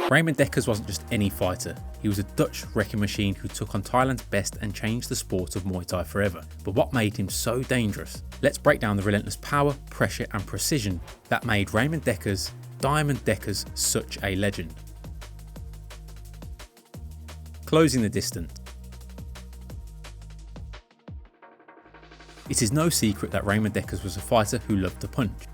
Ramon Dekkers wasn't just any fighter, he was a Dutch wrecking machine who took on Thailand's best and changed the sport of Muay Thai forever. But what made him so dangerous? Let's break down the relentless power, pressure and precision that made Ramon Dekkers, Diamond Dekkers, such a legend. Closing the distance. It is no secret that Ramon Dekkers was a fighter who loved to punch.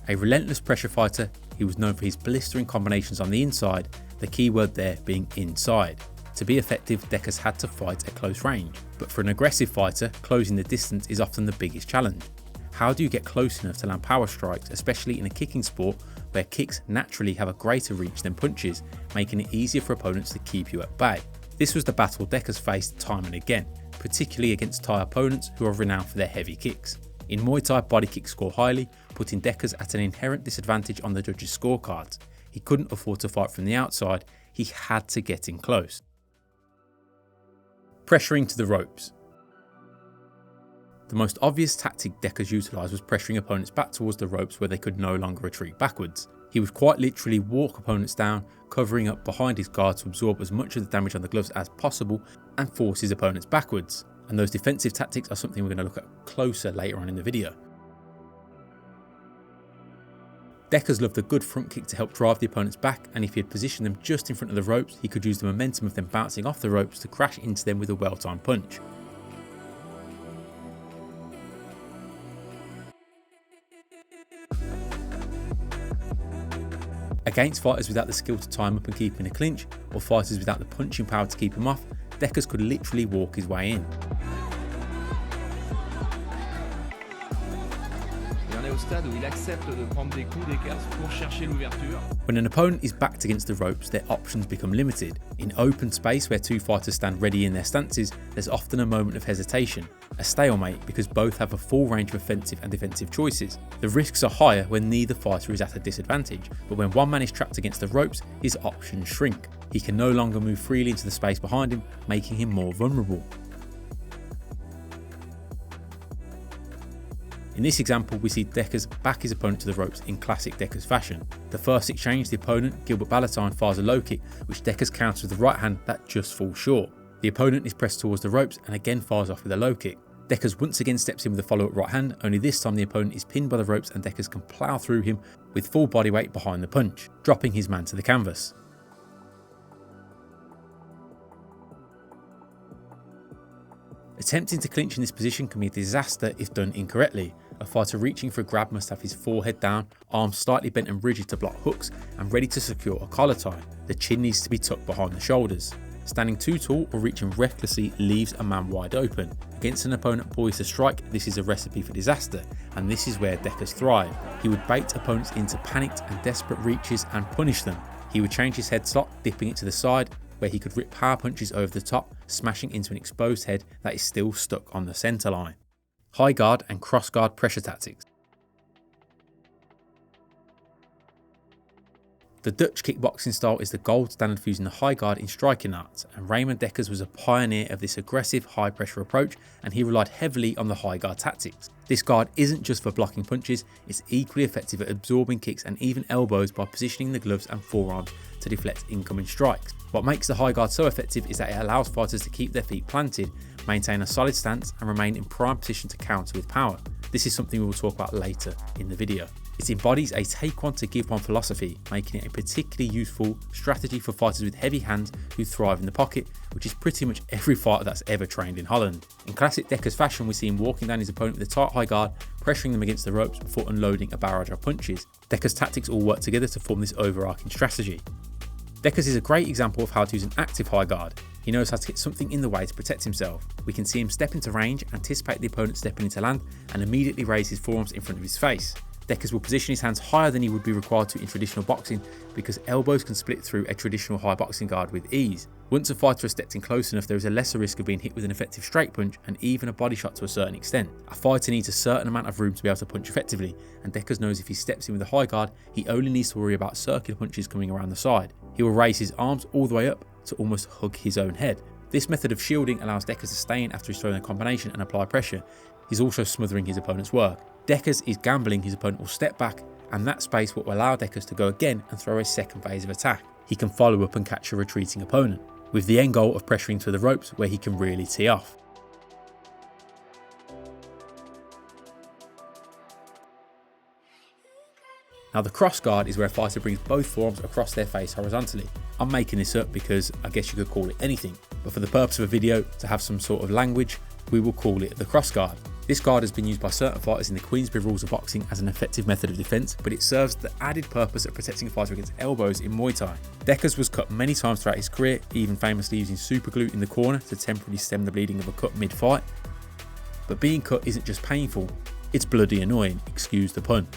A relentless pressure fighter, he was known for his blistering combinations on the inside, the key word there being inside. To be effective, Dekkers had to fight at close range, but for an aggressive fighter, closing the distance is often the biggest challenge. How do you get close enough to land power strikes, especially in a kicking sport where kicks naturally have a greater reach than punches, making it easier for opponents to keep you at bay? This was the battle Dekkers faced time and again, particularly against Thai opponents who are renowned for their heavy kicks. In Muay Thai, body kicks score highly, putting Dekkers at an inherent disadvantage on the judges' scorecards. He couldn't afford to fight from the outside, he had to get in close. Pressuring to the ropes. The most obvious tactic Dekkers utilised was pressuring opponents back towards the ropes where they could no longer retreat backwards. He would quite literally walk opponents down, covering up behind his guard to absorb as much of the damage on the gloves as possible and force his opponents backwards. And those defensive tactics are something we're going to look at closer later on in the video. Dekkers loved a good front kick to help drive the opponents back, and if he had positioned them just in front of the ropes, he could use the momentum of them bouncing off the ropes to crash into them with a well-timed punch. Against fighters without the skill to time up and keep in a clinch, or fighters without the punching power to keep him off, Dekkers could literally walk his way in. When an opponent is backed against the ropes, their options become limited. In open space where two fighters stand ready in their stances, there's often a moment of hesitation, a stalemate, because both have a full range of offensive and defensive choices. The risks are higher when neither fighter is at a disadvantage, but when one man is trapped against the ropes, his options shrink. He can no longer move freely into the space behind him, making him more vulnerable. In this example, we see Dekkers back his opponent to the ropes in classic Dekkers fashion. The first exchange, the opponent, Gilbert Ballantyne, fires a low kick, which Dekkers counters with the right hand that just falls short. The opponent is pressed towards the ropes and again fires off with a low kick. Dekkers once again steps in with a follow-up right hand, only this time the opponent is pinned by the ropes and Dekkers can plough through him with full body weight behind the punch, dropping his man to the canvas. Attempting to clinch in this position can be a disaster if done incorrectly. A fighter reaching for a grab must have his forehead down, arms slightly bent and rigid to block hooks, and ready to secure a collar tie. The chin needs to be tucked behind the shoulders. Standing too tall or reaching recklessly leaves a man wide open. Against an opponent poised to strike, this is a recipe for disaster, and this is where Dekkers thrive. He would bait opponents into panicked and desperate reaches and punish them. He would change his head slot, dipping it to the side, where he could rip power punches over the top, smashing into an exposed head that is still stuck on the centre line. High guard and cross guard pressure tactics. The Dutch kickboxing style is the gold standard for using the high guard in striking arts, and Ramon Dekkers was a pioneer of this aggressive high pressure approach, and he relied heavily on the high guard tactics. This guard isn't just for blocking punches, it's equally effective at absorbing kicks and even elbows by positioning the gloves and forearms to deflect incoming strikes. What makes the high guard so effective is that it allows fighters to keep their feet planted, maintain a solid stance and remain in prime position to counter with power. This is something we will talk about later in the video. It embodies a take one to give one philosophy, making it a particularly useful strategy for fighters with heavy hands who thrive in the pocket, which is pretty much every fighter that's ever trained in Holland. In classic Dekkers fashion, we see him walking down his opponent with a tight high guard, pressuring them against the ropes before unloading a barrage of punches. Dekkers' tactics all work together to form this overarching strategy. Dekkers is a great example of how to use an active high guard. He knows how to get something in the way to protect himself. We can see him step into range, anticipate the opponent stepping into land, and immediately raise his forearms in front of his face. Dekkers will position his hands higher than he would be required to in traditional boxing because elbows can split through a traditional high boxing guard with ease. Once a fighter has stepped in close enough, there is a lesser risk of being hit with an effective straight punch and even a body shot to a certain extent. A fighter needs a certain amount of room to be able to punch effectively, and Dekkers knows if he steps in with a high guard, he only needs to worry about circular punches coming around the side. He will raise his arms all the way up to almost hug his own head. This method of shielding allows Dekkers to stay in after he's thrown a combination and apply pressure. He's also smothering his opponent's work. Dekkers is gambling his opponent will step back, and that space will allow Dekkers to go again and throw a second phase of attack. he can follow up and catch a retreating opponent, with the end goal of pressuring to the ropes where he can really tee off. Now the cross guard is where a fighter brings both forearms across their face horizontally. I'm making this up because I guess you could call it anything, but for the purpose of a video, to have some sort of language, we will call it the cross guard. This guard has been used by certain fighters in the Queensberry rules of boxing as an effective method of defence, but it serves the added purpose of protecting a fighter against elbows in Muay Thai. Dekkers was cut many times throughout his career, even famously using super glue in the corner to temporarily stem the bleeding of a cut mid-fight. But being cut isn't just painful, it's bloody annoying, excuse the pun.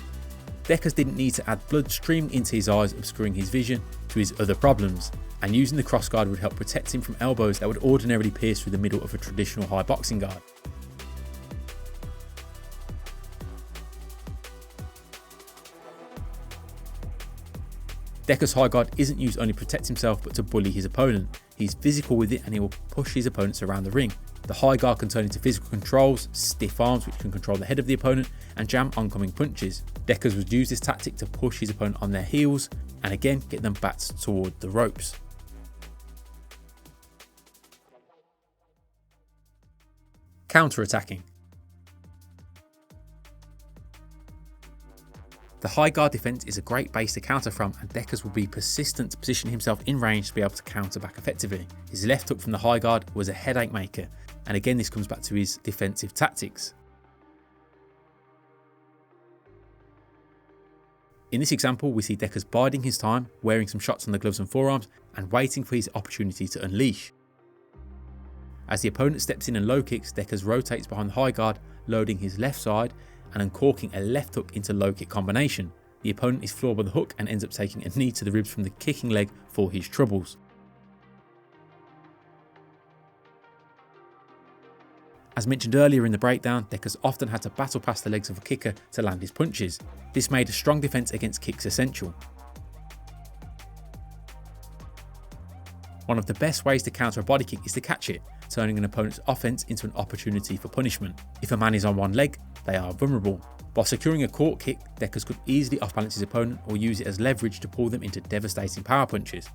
Dekkers didn't need to add blood streaming into his eyes, obscuring his vision, to his other problems, and using the cross guard would help protect him from elbows that would ordinarily pierce through the middle of a traditional high boxing guard. Dekkers' high guard isn't used only to protect himself but to bully his opponent. He's physical with it and he will push his opponents around the ring. The high guard can turn into physical controls, stiff arms which can control the head of the opponent and jam oncoming punches. Dekkers would use this tactic to push his opponent on their heels and again get them back toward the ropes. Counter-attacking. The high guard defence is a great base to counter from, and Dekkers will be persistent to position himself in range to be able to counter back effectively. His left hook from the high guard was a headache maker, and again this comes back to his defensive tactics. In this example, we see Dekkers biding his time, wearing some shots on the gloves and forearms, and waiting for his opportunity to unleash. As the opponent steps in and low kicks, Dekkers rotates behind the high guard, loading his left side and uncorking a left hook into low kick combination. The opponent is floored by the hook and ends up taking a knee to the ribs from the kicking leg for his troubles. As mentioned earlier in the breakdown, Dekkers often had to battle past the legs of a kicker to land his punches. This made a strong defence against kicks essential. One of the best ways to counter a body kick is to catch it, turning an opponent's offence into an opportunity for punishment. If a man is on one leg, they are vulnerable. By securing a caught kick, Dekkers could easily off-balance his opponent or use it as leverage to pull them into devastating power punches.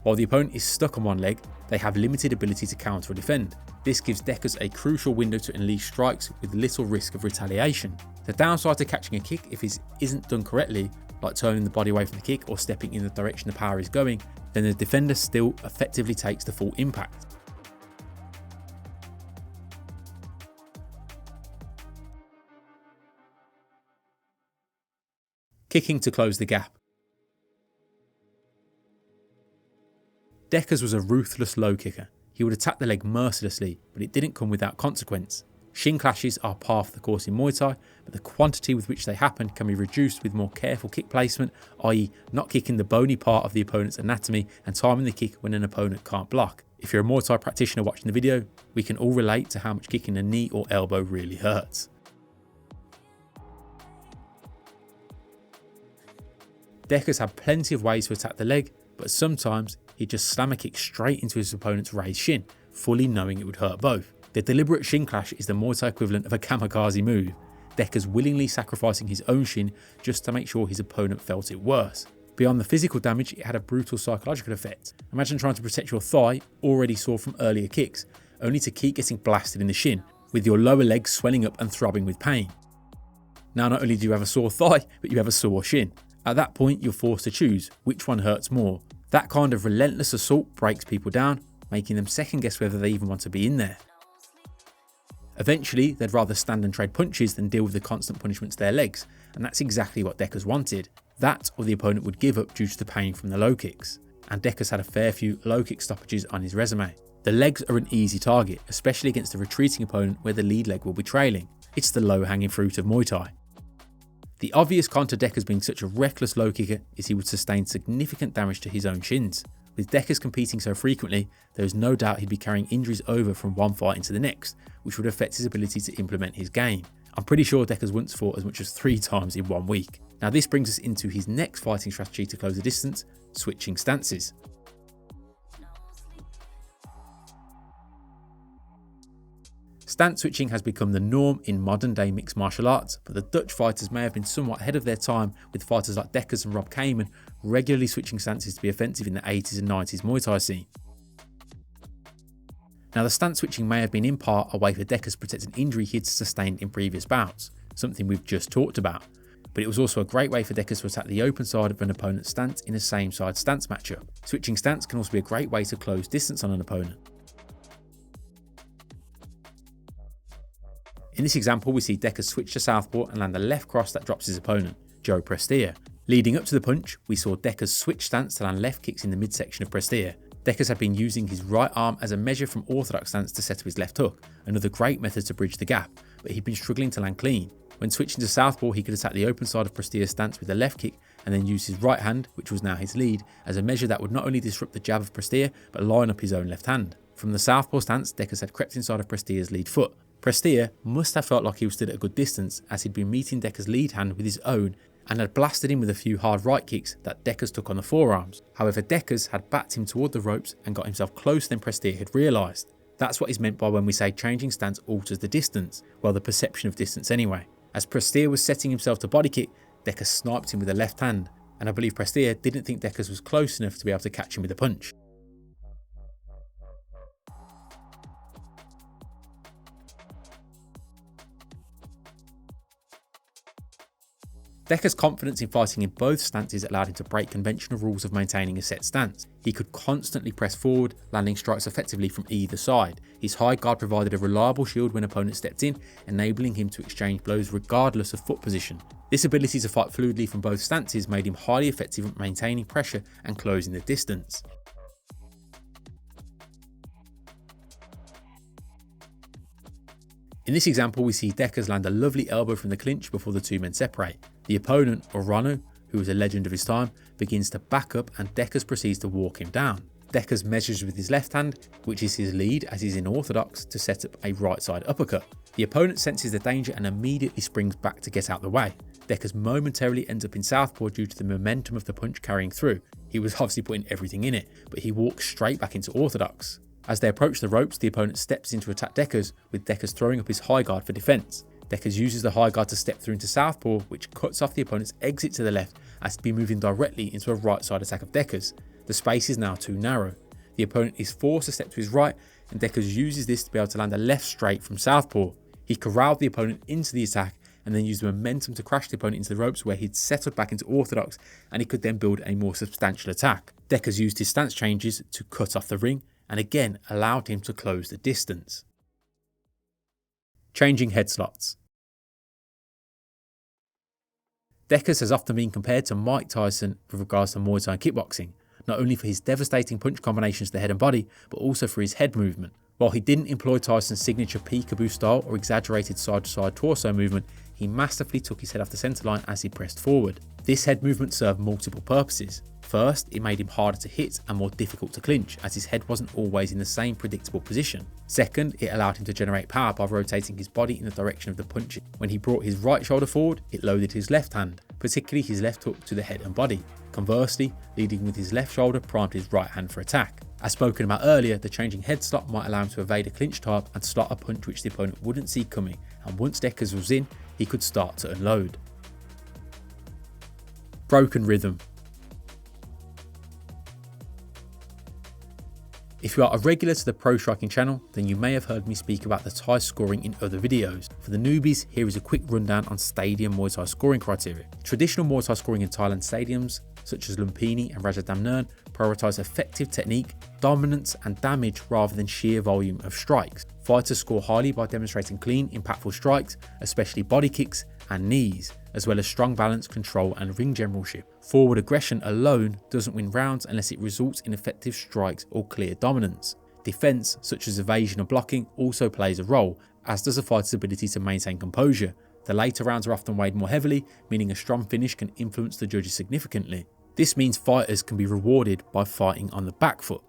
While the opponent is stuck on one leg, they have limited ability to counter or defend. This gives Dekkers a crucial window to unleash strikes with little risk of retaliation. The downside to catching a kick if it isn't done correctly, like turning the body away from the kick or stepping in the direction the power is going, then the defender still effectively takes the full impact. Kicking to close the gap. Dekkers was a ruthless low kicker. He would attack the leg mercilessly, but it didn't come without consequence. Shin clashes are par for the course in Muay Thai, but the quantity with which they happen can be reduced with more careful kick placement, i.e. not kicking the bony part of the opponent's anatomy and timing the kick when an opponent can't block. If you're a Muay Thai practitioner watching the video, we can all relate to how much kicking a knee or elbow really hurts. Dekkers had plenty of ways to attack the leg, but sometimes he'd just slam a kick straight into his opponent's raised shin, fully knowing it would hurt both. The deliberate shin clash is the Muay Thai equivalent of a kamikaze move, Dekkers willingly sacrificing his own shin just to make sure his opponent felt it worse. Beyond the physical damage, it had a brutal psychological effect. Imagine trying to protect your thigh, already sore from earlier kicks, only to keep getting blasted in the shin, with your lower leg swelling up and throbbing with pain. Now not only do you have a sore thigh, but you have a sore shin. At that point, you're forced to choose which one hurts more. That kind of relentless assault breaks people down, making them second guess whether they even want to be in there. Eventually, they'd rather stand and trade punches than deal with the constant punishment to their legs, and that's exactly what Dekkers wanted. That or the opponent would give up due to the pain from the low kicks. And Dekkers had a fair few low kick stoppages on his resume. The legs are an easy target, especially against a retreating opponent where the lead leg will be trailing. It's the low-hanging fruit of Muay Thai. The obvious con to Dekkers being such a reckless low kicker is he would sustain significant damage to his own shins. With Dekkers competing so frequently, there is no doubt he'd be carrying injuries over from one fight into the next, which would affect his ability to implement his game. I'm pretty sure Dekkers once fought as much as 3 times in 1 week. Now this brings us into his next fighting strategy to close the distance, switching stances. Stance switching has become the norm in modern day mixed martial arts, but the Dutch fighters may have been somewhat ahead of their time, with fighters like Dekkers and Rob Kamen regularly switching stances to be offensive in the 80s and 90s Muay Thai scene. Now, the stance switching may have been in part a way for Dekkers to protect an injury he'd sustained in previous bouts, something we've just talked about, but it was also a great way for Dekkers to attack the open side of an opponent's stance in a same side stance matchup. Switching stance can also be a great way to close distance on an opponent. In this example, we see Dekkers switch to southpaw and land a left cross that drops his opponent, Joe Prestia. Leading up to the punch, we saw Dekkers switch stance to land left kicks in the midsection of Prestia. Dekkers had been using his right arm as a measure from orthodox stance to set up his left hook, another great method to bridge the gap, but he'd been struggling to land clean. When switching to southpaw, he could attack the open side of Prestia's stance with a left kick and then use his right hand, which was now his lead, as a measure that would not only disrupt the jab of Prestia, but line up his own left hand. From the southpaw stance, Dekkers had crept inside of Prestia's lead foot. Prestia must have felt like he was stood at a good distance, as he'd been meeting Dekkers' lead hand with his own and had blasted him with a few hard right kicks that Dekkers took on the forearms. However, Dekkers had backed him toward the ropes and got himself closer than Prestia had realised. That's what is meant by when we say changing stance alters the distance, well, the perception of distance anyway. As Prestia was setting himself to body kick, Dekkers sniped him with a left hand, and I believe Prestia didn't think Dekkers was close enough to be able to catch him with a punch. Dekkers' confidence in fighting in both stances allowed him to break conventional rules of maintaining a set stance. He could constantly press forward, landing strikes effectively from either side. His high guard provided a reliable shield when opponents stepped in, enabling him to exchange blows regardless of foot position. This ability to fight fluidly from both stances made him highly effective at maintaining pressure and closing the distance. In this example, we see Dekkers land a lovely elbow from the clinch before the two men separate. The opponent, Orano, who was a legend of his time, begins to back up and Dekkers proceeds to walk him down. Dekkers measures with his left hand, which is his lead as he's in orthodox, to set up a right side uppercut. The opponent senses the danger and immediately springs back to get out the way. Dekkers momentarily ends up in southpaw due to the momentum of the punch carrying through. He was obviously putting everything in it, but he walks straight back into orthodox. As they approach the ropes, the opponent steps in to attack Dekkers, with Dekkers throwing up his high guard for defence. Dekkers uses the high guard to step through into southpaw, which cuts off the opponent's exit to the left as to be moving directly into a right side attack of Dekkers. The space is now too narrow. The opponent is forced to step to his right, and Dekkers uses this to be able to land a left straight from southpaw. He corralled the opponent into the attack and then used the momentum to crash the opponent into the ropes, where he'd settled back into orthodox and he could then build a more substantial attack. Dekkers used his stance changes to cut off the ring and again allowed him to close the distance. Changing head slots. Dekkers has often been compared to Mike Tyson with regards to Muay Thai and kickboxing, not only for his devastating punch combinations to the head and body, but also for his head movement. While he didn't employ Tyson's signature peekaboo style or exaggerated side-to-side torso movement, he masterfully took his head off the centre line as he pressed forward. This head movement served multiple purposes. First, it made him harder to hit and more difficult to clinch, as his head wasn't always in the same predictable position. Second, it allowed him to generate power by rotating his body in the direction of the punch. When he brought his right shoulder forward, it loaded his left hand, particularly his left hook to the head and body. Conversely, leading with his left shoulder primed his right hand for attack. As spoken about earlier, the changing head slot might allow him to evade a clinch type and slot a punch which the opponent wouldn't see coming, and once Dekkers was in, he could start to unload. Broken rhythm. If you are a regular to the Pro Striking channel, then you may have heard me speak about the Thai scoring in other videos. For the newbies, here is a quick rundown on stadium Muay Thai scoring criteria. Traditional Muay Thai scoring in Thailand stadiums, such as Lumpini and Rajadamnern, prioritise effective technique, dominance and damage rather than sheer volume of strikes. Fighters score highly by demonstrating clean, impactful strikes, especially body kicks and knees, as well as strong balance, control and ring generalship. Forward aggression alone doesn't win rounds unless it results in effective strikes or clear dominance. Defence, such as evasion and blocking, also plays a role, as does a fighter's ability to maintain composure. The later rounds are often weighed more heavily, meaning a strong finish can influence the judges significantly. This means fighters can be rewarded by fighting on the back foot.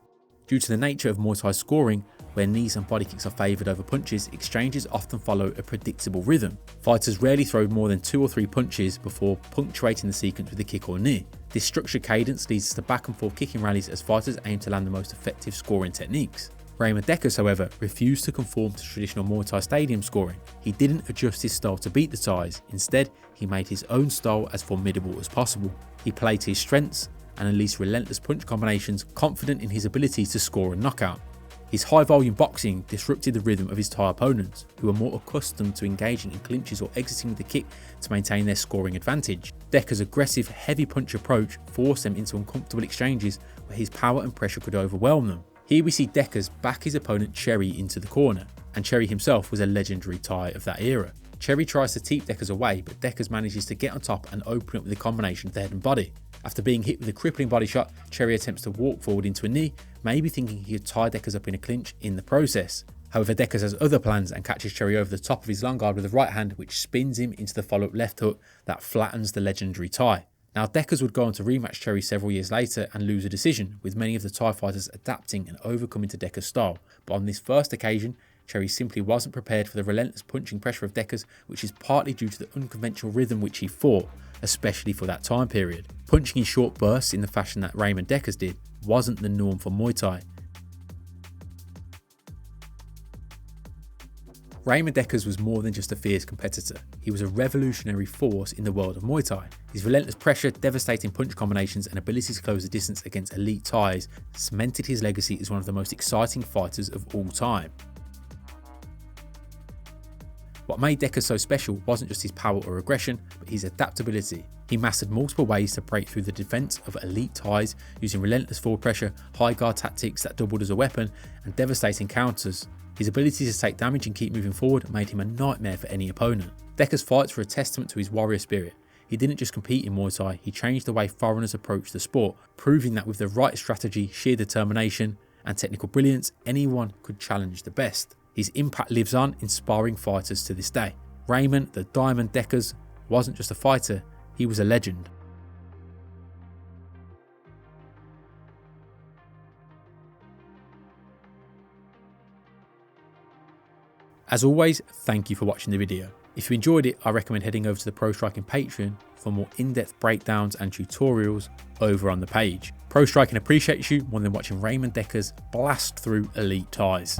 Due to the nature of Muay Thai scoring, where knees and body kicks are favoured over punches, exchanges often follow a predictable rhythm. Fighters rarely throw more than 2 or 3 punches before punctuating the sequence with a kick or knee. This structured cadence leads to back and forth kicking rallies as fighters aim to land the most effective scoring techniques. Ramon Dekkers, however, refused to conform to traditional Muay Thai stadium scoring. He didn't adjust his style to beat the Thais. Instead, he made his own style as formidable as possible. He played to his strengths and unleashed relentless punch combinations, confident in his ability to score and knockout. His high-volume boxing disrupted the rhythm of his Thai opponents, who were more accustomed to engaging in clinches or exiting with the kick to maintain their scoring advantage. Dekkers' aggressive, heavy punch approach forced them into uncomfortable exchanges where his power and pressure could overwhelm them. Here we see Dekkers back his opponent Cherry into the corner, and Cherry himself was a legendary Thai of that era. Cherry tries to keep Dekkers away, but Dekkers manages to get on top and open up with a combination of the head and body. After being hit with a crippling body shot, Cherry attempts to walk forward into a knee, maybe thinking he could tie Dekkers up in a clinch in the process. However, Dekkers has other plans and catches Cherry over the top of his long guard with a right hand, which spins him into the follow-up left hook that flattens the legendary Thai. Now, Dekkers would go on to rematch Cherry several years later and lose a decision, with many of the Thai fighters adapting and overcoming to Dekkers' style. But on this first occasion, Cherry simply wasn't prepared for the relentless punching pressure of Dekkers, which is partly due to the unconventional rhythm which he fought, especially for that time period. Punching in short bursts in the fashion that Ramon Dekkers did wasn't the norm for Muay Thai. Ramon Dekkers was more than just a fierce competitor. He was a revolutionary force in the world of Muay Thai. His relentless pressure, devastating punch combinations and ability to close the distance against elite Thais cemented his legacy as one of the most exciting fighters of all time. What made Dekkers so special wasn't just his power or aggression, but his adaptability. He mastered multiple ways to break through the defense of elite Thais using relentless forward pressure, high guard tactics that doubled as a weapon, and devastating counters. His ability to take damage and keep moving forward made him a nightmare for any opponent. Dekkers' fights were a testament to his warrior spirit. He didn't just compete in Muay Thai, he changed the way foreigners approached the sport, proving that with the right strategy, sheer determination, and technical brilliance, anyone could challenge the best. His impact lives on, inspiring fighters to this day. Ramon the Diamond Dekkers wasn't just a fighter, he was a legend. As always, thank you for watching the video. If you enjoyed it, I recommend heading over to the Pro Striking Patreon for more in-depth breakdowns and tutorials over on the page. Pro Striking appreciates you more than watching Ramon Dekkers blast through elite Thais.